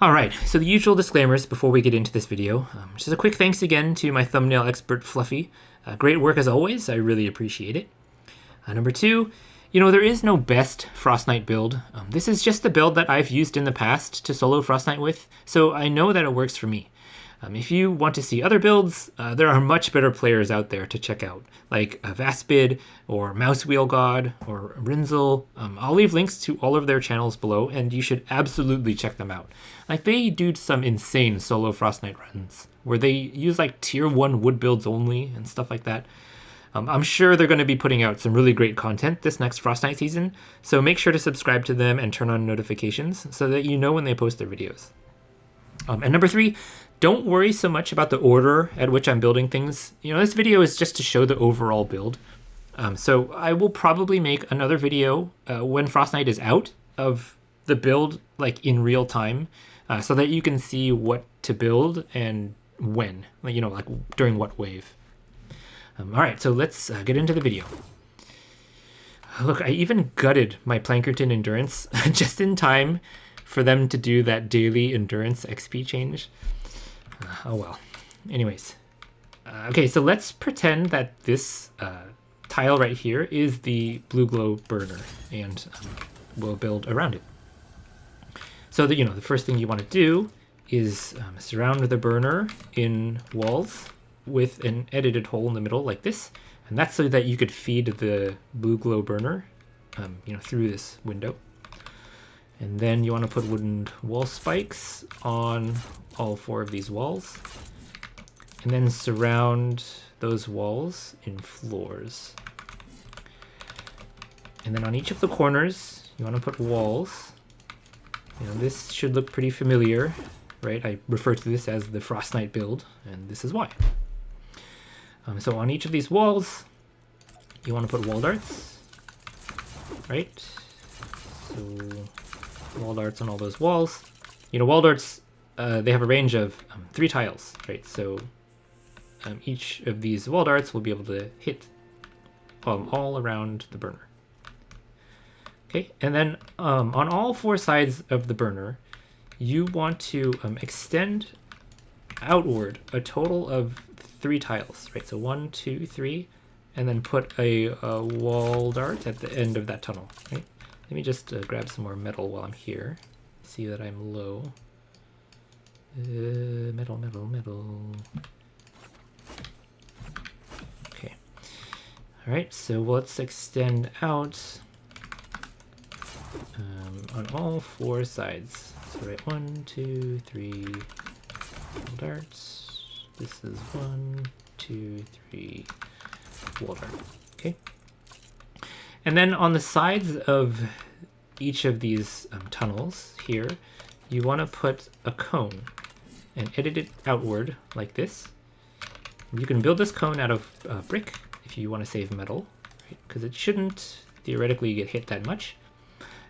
Alright, so the usual disclaimers before we get into this video. Just a quick thanks again to my thumbnail expert Fluffy. Great work as always, I really appreciate it. Number two, there is no best Frostnite build. This is just the build that I've used in the past to solo Frostnite with, so I know that it works for me. If you want to see other builds, there are much better players out there to check out, like Vaspid, or Mousewheel God, or Rinzel. I'll leave links to all of their channels below, and you should absolutely check them out. Like, they do some insane solo Frostnite runs, where they use like tier 1 wood builds only, and stuff like that. I'm sure they're going to be putting out some really great content this next Frostnite season, so make sure to subscribe to them and turn on notifications so that you know when they post their videos. And number three, don't worry so much about the order at which I'm building things. This video is just to show the overall build. So I will probably make another video when Frostnite is out of the build, like in real time, so that you can see what to build and when, like during what wave. Alright, so let's get into the video. Look, I even gutted my Plankerton Endurance just in time for them to do that daily Endurance XP change. Oh well. Anyways. Okay, so let's pretend that this tile right here is the blue glow burner, and we'll build around it. So that, the first thing you want to do is surround the burner in walls with an edited hole in the middle like this, and that's so that you could feed the blue glow burner through this window. And then you want to put wooden wall spikes on all 4 of these walls, and then surround those walls in floors. And then on each of the corners you want to put walls. This should look pretty familiar, right? I refer to this as the Frostnite build, and this is why. So on each of these walls, you want to put wall darts, right? So wall darts on all those walls. Wall darts, they have a range of 3 tiles, right? So each of these wall darts will be able to hit all around the burner. Okay, and then on all 4 sides of the burner, you want to extend outward a total of 3 tiles, right? So 1, 2, 3, and then put a wall dart at the end of that tunnel, right? Let me just grab some more metal while I'm here. See that I'm low. Metal. Okay. Alright, so let's extend out on all 4 sides. So right, 1, 2, 3 wall darts. This is 1, 2, 3 wall dart. Okay. And then on the sides of each of these tunnels here, you want to put a cone and edit it outward like this. You can build this cone out of brick if you want to save metal, right? Because it shouldn't theoretically get hit that much.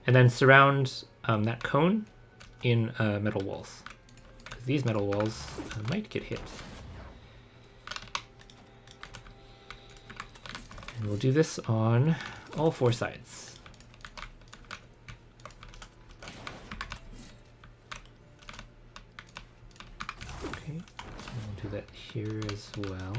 And then surround that cone in metal walls, because these metal walls might get hit. And we'll do this on all 4 sides. Okay, we'll do that here as well.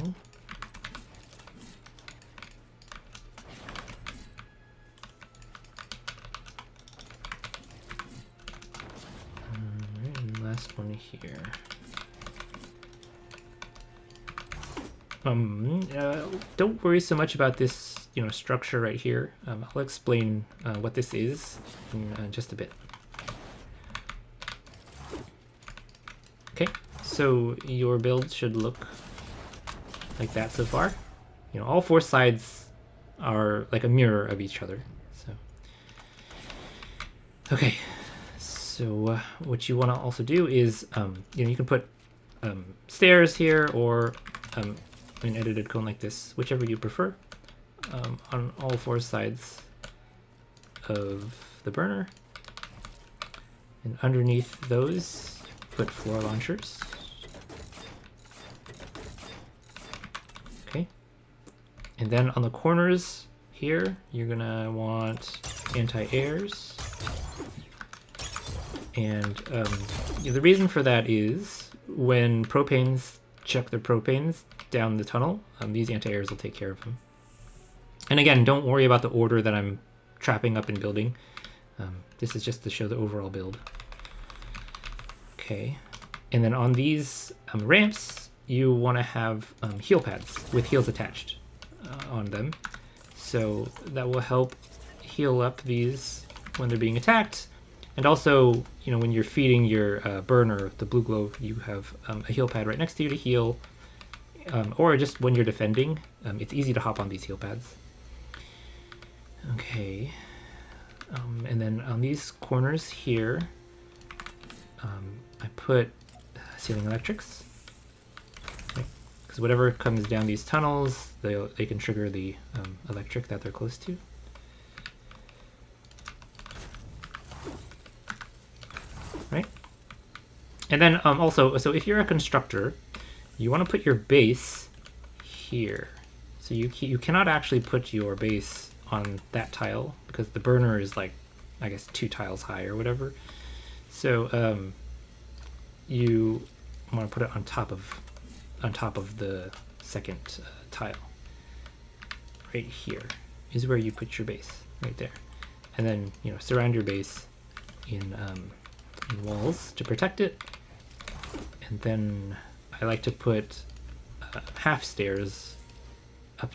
Alright, and last one here. Don't worry so much about this, structure right here. I'll explain what this is in just a bit. Okay, so your build should look like that so far. All 4 sides are like a mirror of each other. So, okay, so what you want to also do is, you can put stairs here, or an edited cone like this, whichever you prefer, on all 4 sides of the burner. And underneath those, put floor launchers. Okay. And then on the corners here, you're gonna want anti-airs. And the reason for that is when propanes chuck their propanes down the tunnel, these anti-airs will take care of them. And again, don't worry about the order that I'm trapping up and building. This is just to show the overall build. Okay, and then on these ramps, you want to have heal pads with heals attached on them. So that will help heal up these when they're being attacked. And also, you know, when you're feeding your burner, the blue glow, you have a heal pad right next to you to heal. Or just when you're defending, it's easy to hop on these heal pads. Okay. And then on these corners here, I put ceiling electrics. Because whatever comes down these tunnels, they can trigger the electric that they're close to. Right? And then also, so if you're a constructor, you want to put your base here. So you cannot actually put your base on that tile because the burner is like, I guess, 2 tiles high or whatever. So you want to put it on top of the second tile. Right here is where you put your base, right there. And then, you know, surround your base in walls to protect it. And then I like to put half stairs up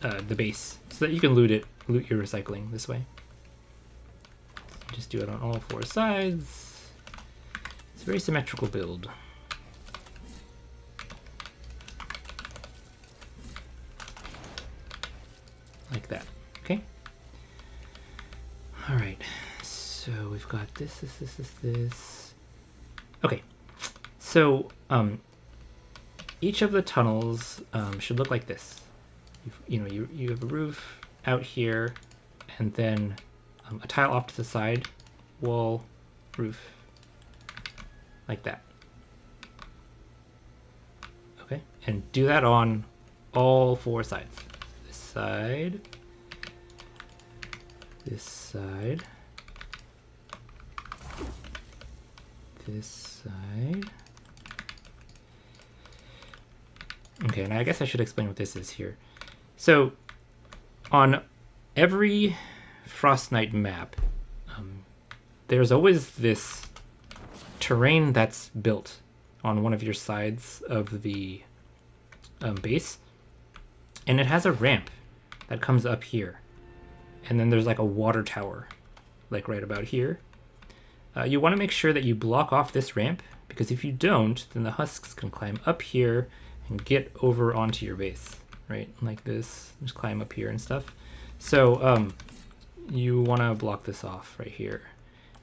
the base so that you can loot your recycling this way. Just do it on all 4 sides. It's a very symmetrical build. Like that. Okay. All right. So we've got this. Okay. So each of the tunnels should look like this. You have a roof out here, and then a tile off to the side, wall, roof, like that. Okay, and do that on all 4 sides. This side, this side, this side. Okay, and I guess I should explain what this is here. So, on every Frostnite map, there's always this terrain that's built on one of your sides of the base, and it has a ramp that comes up here, and then there's like a water tower, like right about here. You want to make sure that you block off this ramp, because if you don't, then the husks can climb up here and get over onto your base, right? Like this, just climb up here and stuff. So you want to block this off right here.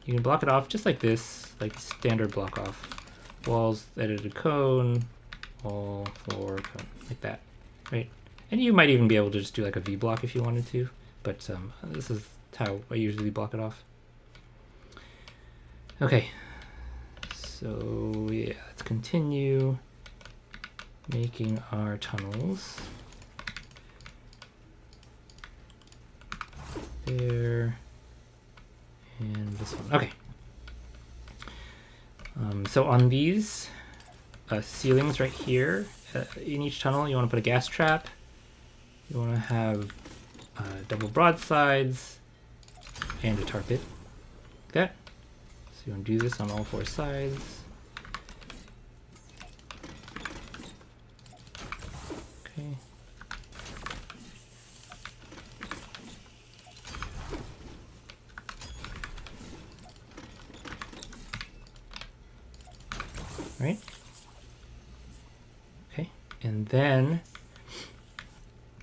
You can block it off just like this, like standard block off. Walls, edited cone, wall, floor, cone, like that, right? And you might even be able to just do like a V block if you wanted to, but this is how I usually block it off. Okay, so yeah, let's continue making our tunnels. There, and this one. Okay. So on these ceilings right here, in each tunnel, you want to put a gas trap. You want to have double broadsides and a tar pit. Like that. So you want to do this on all 4 sides. Okay. Right? Okay, and then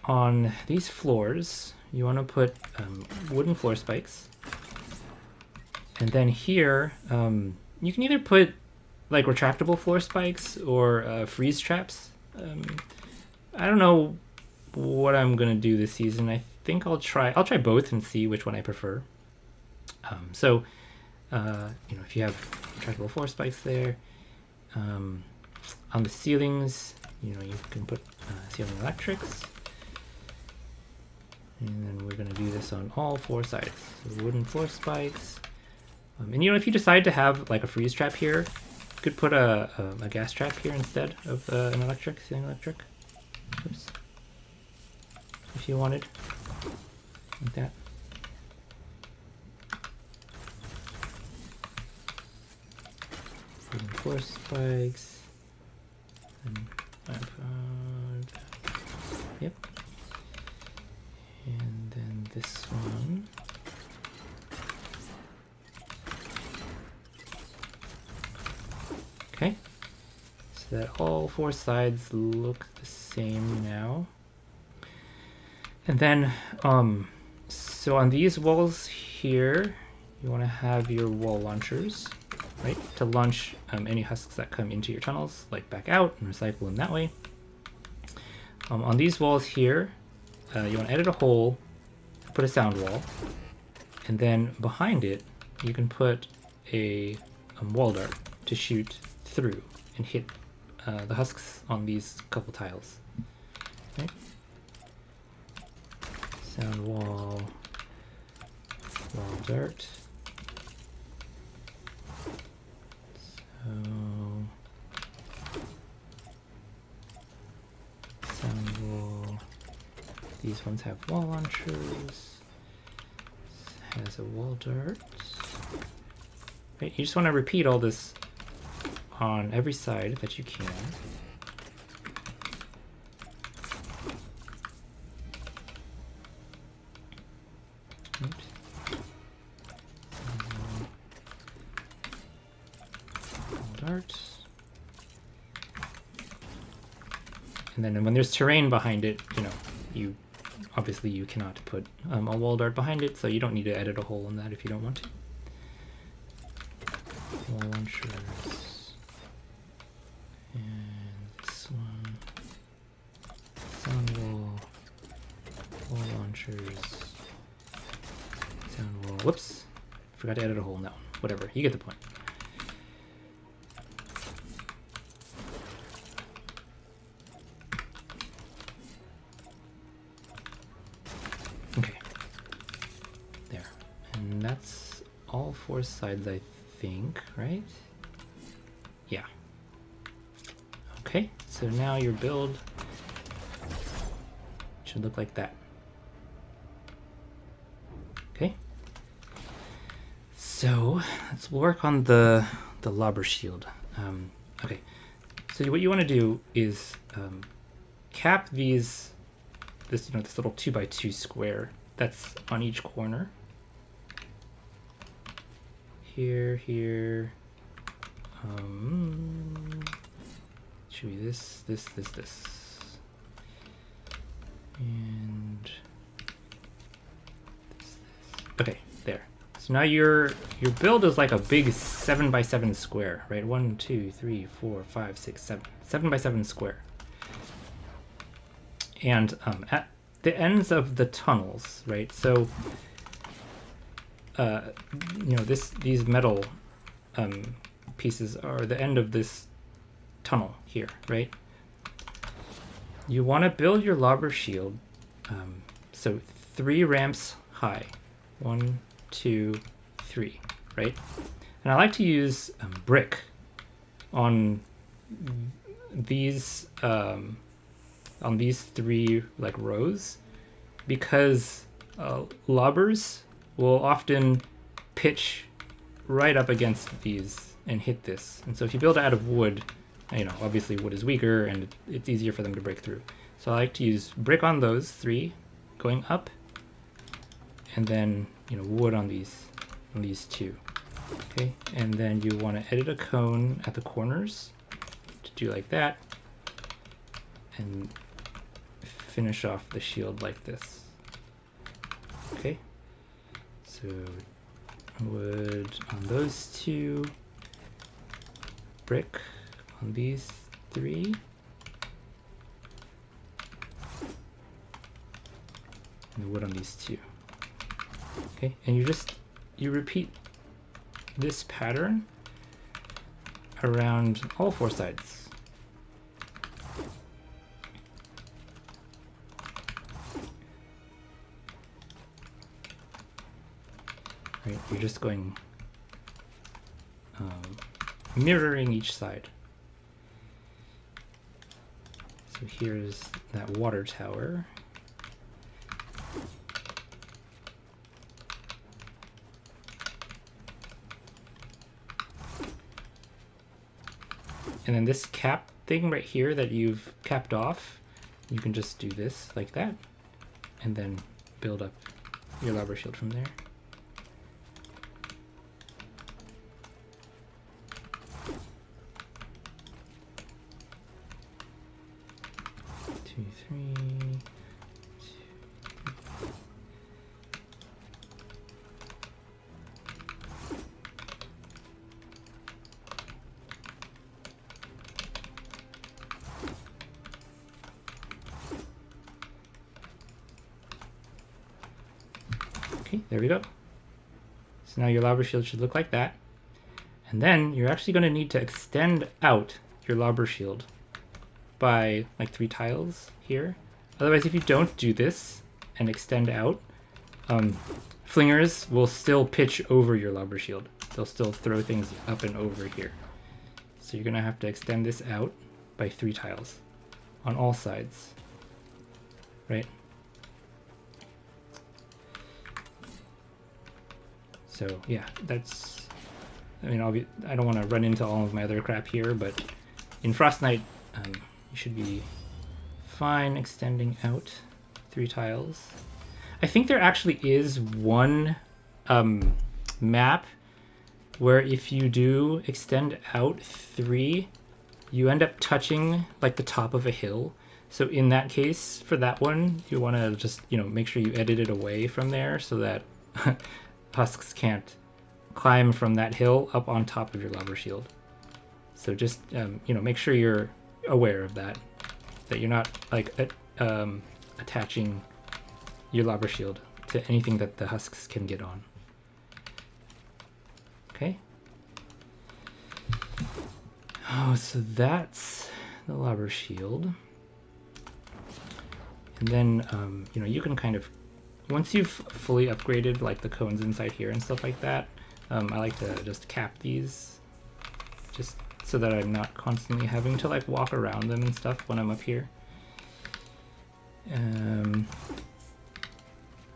on these floors, you want to put wooden floor spikes. And then here, you can either put like retractable floor spikes or freeze traps. I don't know what I'm gonna do this season. I think I'll try both and see which one I prefer. So if you have retractable floor spikes there, on the ceilings, you can put ceiling electrics. And then we're going to do this on all 4 sides. So wooden floor spikes, And you know, if you decide to have like a freeze trap here, you could put a gas trap here instead of an electric, ceiling electric. Oops. If you wanted, like that. Force spikes. And yep. And then this one. Okay. So that all four sides look the same now. And then, so on these walls here, you want to have your wall launchers, right? To launch any husks that come into your tunnels, like back out and recycle them that way. On these walls here, you want to edit a hole, put a sound wall, and then behind it, you can put a wall dart to shoot through and hit the husks on these couple tiles. Right? Sound wall, wall dart. So sound wall. These ones have wall launchers. This has a wall dart. Right, you just want to repeat all this on every side that you can. Right. Dart. And then when there's terrain behind it, you know, obviously you cannot put a wall dart behind it, so you don't need to edit a hole in that if you don't want to. Wall launchers. And this one. Sound wall. Wall launchers. Sound wall. Whoops. Forgot to edit a hole in that one. Whatever. You get the point. Okay. There. And that's all four sides, I think, right? Yeah. Okay, so now your build should look like that. Okay. So let's work on the Lobber shield. Okay, so what you want to do is cap this little 2x2 square that's on each corner. Here, should be this, and this. Okay, there. So now your build is like a big 7x7 square, right? 1, 2, 3, 4, 5, 6, 7. 7x7 square. And at the ends of the tunnels, right? So you know, these metal pieces are the end of this tunnel here, right? You want to build your Lobber shield so 3 ramps high. 1, 2, 3, right? And I like to use brick on these 3 like rows, because lobbers will often pitch right up against these and hit this. And so if you build out of wood, you know, obviously wood is weaker and it's easier for them to break through. So I like to use brick on those 3 going up, and then, you know, wood on these 2. Okay, and then you want to edit a cone at the corners to do like that, and finish off the shield like this. Okay, so wood on those 2, brick on these 3, and wood on these 2. Okay, and you repeat this pattern around all 4 sides. Right, you're just going mirroring each side. So here's that water tower. And then this cap thing right here that you've capped off, you can just do this like that, and then build up your lobber shield from there. Two, three. Okay, there we go. So now your lobber shield should look like that. And then you're actually going to need to extend out your lobber shield by like 3 tiles here. Otherwise, if you don't do this and extend out, flingers will still pitch over your lobber shield. They'll still throw things up and over here. So you're going to have to extend this out by 3 tiles on all sides, right? So yeah, that's, I mean, I don't want to run into all of my other crap here, but in Frostnite, you should be fine extending out 3 tiles. I think there actually is one map where if you do extend out 3, you end up touching like the top of a hill. So in that case, for that one, you want to just, you know, make sure you edit it away from there so that husks can't climb from that hill up on top of your lobber shield. So just you know, make sure you're aware of that you're not like attaching your lobber shield to anything that the husks can get on. Okay. Oh, so that's the lobber shield. And then you know, you can kind of, once you've fully upgraded like the cones inside here and stuff like that, I like to just cap these just so that I'm not constantly having to like walk around them and stuff when I'm up here.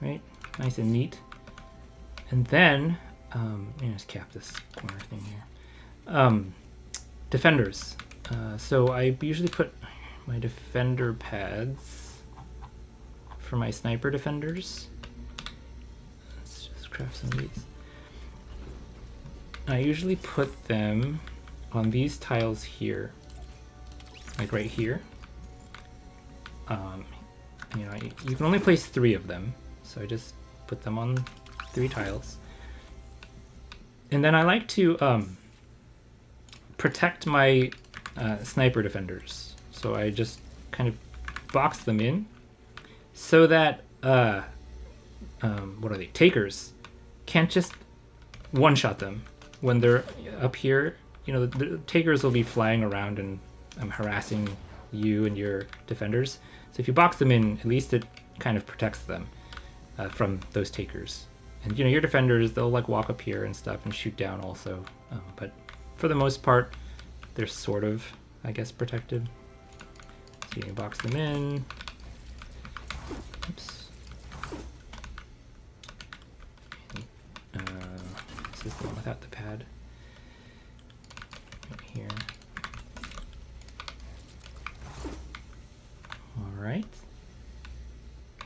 Right, nice and neat. And then, let me just cap this corner thing here. Defenders. So I usually put my defender pads for my sniper defenders. Let's just craft some of these. I usually put them on these tiles here, like right here. You know, you can only place 3 of them, so I just put them on 3 tiles. And then I like to protect my sniper defenders, so I just kind of box them in so that what are they? Takers can't just one-shot them when they're up here. You know, the takers will be flying around and harassing you and your defenders. So if you box them in, at least it kind of protects them from those takers. And you know, your defenders, they'll like walk up here and stuff and shoot down also. But for the most part, they're sort of, I guess, protected. So you can box them in. Oops. This is the one without the pad. Right here. Alright.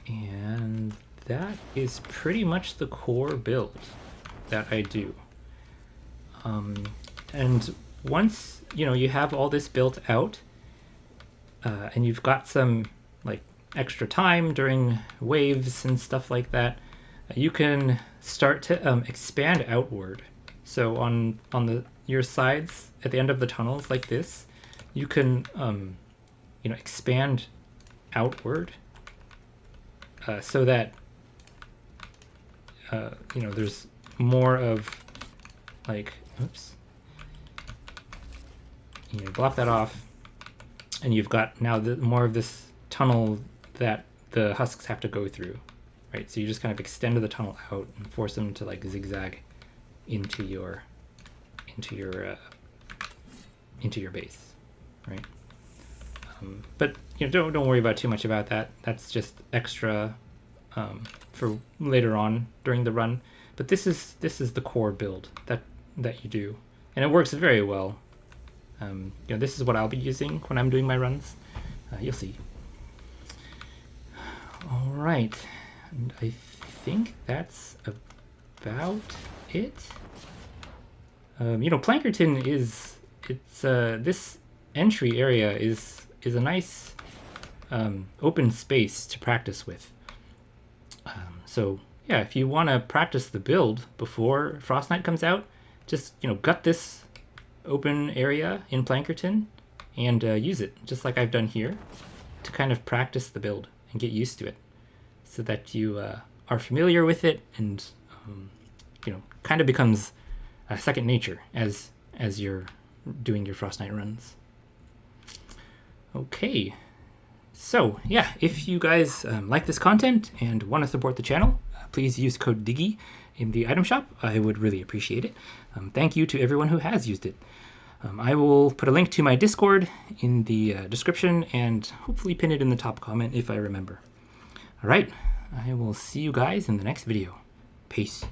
And that is pretty much the core build that I do. And once, you know, you have all this built out, and you've got some like extra time during waves and stuff like that, you can start to expand outward. So on your sides at the end of the tunnels like this, you can you know, expand outward so that you know, there's more of like, oops, you know, block that off, and you've got now more of this tunnel that the husks have to go through, right? So you just kind of extend the tunnel out and force them to like zigzag into your into your base, right? But don't worry about too much about that. That's just extra for later on during the run. But this is the core build that you do, and it works very well. This is what I'll be using when I'm doing my runs. You'll see. All right, and I think that's about it. Plankerton is this entry area is a nice open space to practice with. So yeah, if you want to practice the build before Frostnite comes out, just gut this open area in Plankerton and use it, just like I've done here, to kind of practice the build and get used to it, so that you are familiar with it and kind of becomes second nature as you're doing your Frostnite runs. Okay, so yeah, if you guys like this content and want to support the channel, please use code DIGI in the item shop. I would really appreciate it. Thank you to everyone who has used it. I will put a link to my Discord in the description and hopefully pin it in the top comment if I remember. All right, I will see you guys in the next video. Peace.